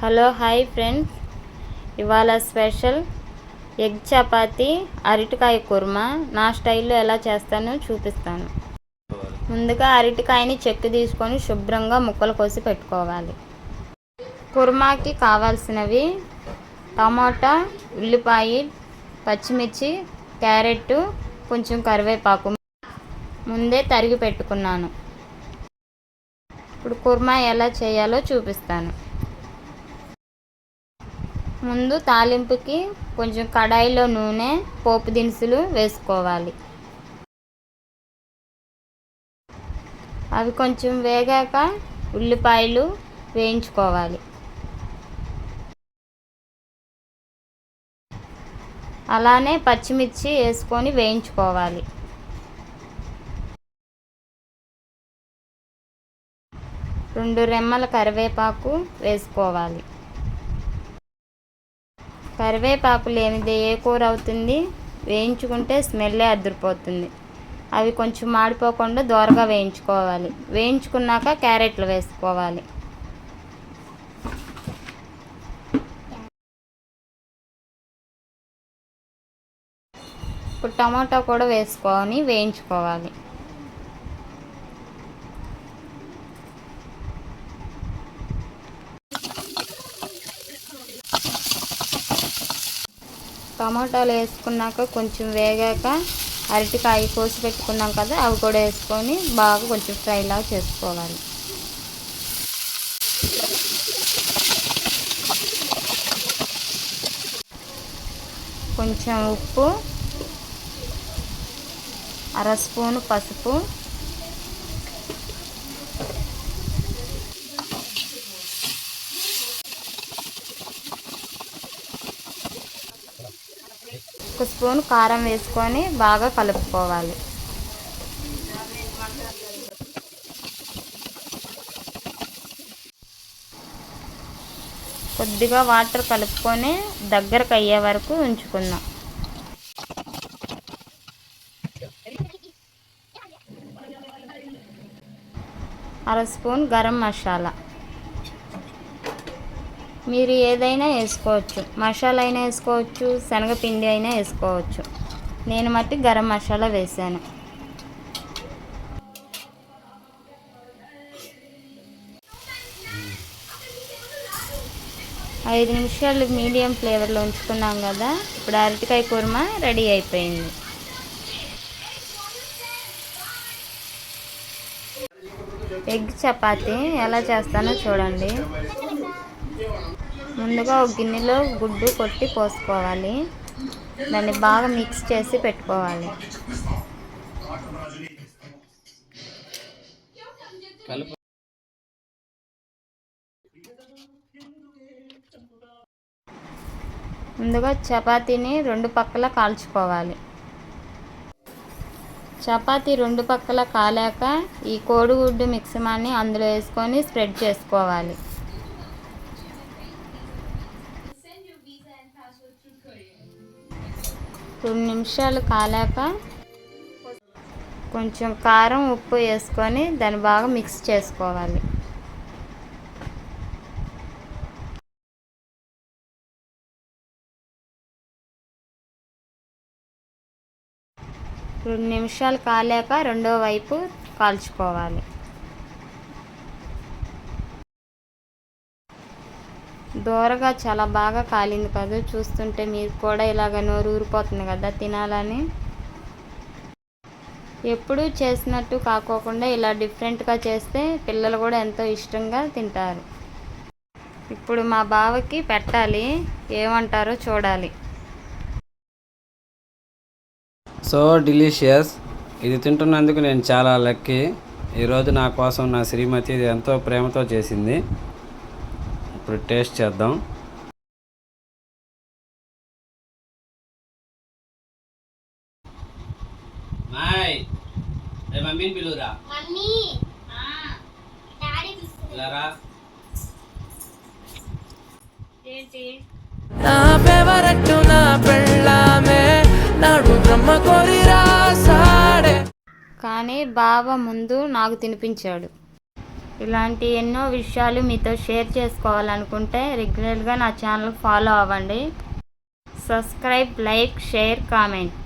Hello hi friends, ఇవాళ special egg chapati అరటికాయ కుర్మా నా స్టైల్లో ఎలా చేస్తానో చూపిస్తాను. ముందుగా అరటికాయని చెక్కు తీసుకొని శుభ్రంగా ముక్కలు కోసి పెట్టుకోవాలి. కుర్మాకి కావాల్సినవి టమాటా, ఉల్లిపాయ, పచ్చిమిర్చి, క్యారెట్, కొంచెం కరివేపాకు ముందే తరిగి పెట్టుకున్నాను. ఇప్పుడు కుర్మా ఎలా చేయాలో చూపిస్తాను. ముందు తాలింపుకి కొంచెం కడాయిలో నూనె, పోపు దినుసులు వేసుకోవాలి. అవి కొంచెం వేగాక ఉల్లిపాయలు వేయించుకోవాలి. అలానే పచ్చిమిర్చి వేసుకొని వేయించుకోవాలి. రెండు రెమ్మల కరివేపాకు వేసుకోవాలి. కరివేపాకు లేనిదే ఏ కూర అవుతుంది? వేయించుకుంటే స్మెల్లే అదిరిపోతుంది. అవి కొంచెం మాడిపోకుండా దోరగా వేయించుకోవాలి. వేయించుకున్నాక క్యారెట్లు వేసుకోవాలి. ఇప్పుడు టమాటా కూడా వేసుకొని వేయించుకోవాలి. టమాటాలు వేసుకున్నాక కొంచెం వేగాక అరటికాయ కోసి పెట్టుకున్నాం కదా, అవి కూడా వేసుకొని బాగా కొంచెం ఫ్రైలాగా చేసుకోవాలి. కొంచెం ఉప్పు, అర స్పూను పసుపు, ఒక స్పూన్ కారం వేసుకొని బాగా కలుపుకోవాలి. కొద్దిగా వాటర్ కలుపుకొని దగ్గరకు అయ్యే వరకు ఉంచుకుందాం. అర స్పూన్ గరం మసాలా, మీరు ఏదైనా వేసుకోవచ్చు. మసాలా అయినా వేసుకోవచ్చు, శనగపిండి అయినా వేసుకోవచ్చు. నేను మట్టి గరం మసాలా వేసాను. ఐదు నిమిషాలు మీడియం ఫ్లేవర్లో ఉంచుకున్నాం కదా. ఇప్పుడు అరటికాయ కుర్మా రెడీ అయిపోయింది. ఎగ్ చపాతి ఎలా చేస్తానో చూడండి. ముందుగా ఒక గిన్నెలో గుడ్డు కొట్టి పోసుకోవాలి. దాన్ని బాగా మిక్స్ చేసి పెట్టుకోవాలి. ముందుగా చపాతీని రెండు పక్కల కాల్చుకోవాలి. చపాతీ రెండు పక్కల కాలాక ఈ కోడిగుడ్డు మిక్సమాన్ని అందులో వేసుకొని స్ప్రెడ్ చేసుకోవాలి. 2 నిమిషాలు కాలాక కొంచెం కారం, ఉప్పు వేసుకొని దాన్ని బాగా మిక్స్ చేసుకోవాలి. రెండు నిమిషాలు కాలాక రెండో వైపు కాల్చుకోవాలి. దోరగా చాలా బాగా కాలింది కదా, చూస్తుంటే మీకు కూడా ఇలాగ నోరు ఊరిపోతుంది కదా తినాలని. ఎప్పుడూ చేసినట్టు కాకోకుండా ఇలా డిఫరెంట్గా చేస్తే పిల్లలు కూడా ఎంతో ఇష్టంగా తింటారు. ఇప్పుడు మా బావకి పెట్టాలి, ఏమంటారో చూడాలి. So delicious. ఇది తింటున్నందుకు నేను చాలా లక్కీ. ఈరోజు నా కోసం నా శ్రీమతి ఇది ఎంతో ప్రేమతో చేసింది. ఇప్పుడు టేస్ట్ చేద్దాం. మమ్మీని పిలువురా. నా ఫేవరెట్ నా పెళ్ళామే నాడు బ్రహ్మ కోరి రాసాడే. కానీ బావ ముందు నాకు తినిపించాడు. ఇలాంటి ఎన్నో విషయాలు మీతో షేర్ చేసుకోవాలనుకుంటే రెగ్యులర్గా నా ఛానల్ ఫాలో అవ్వండి. Subscribe, like, share, comment.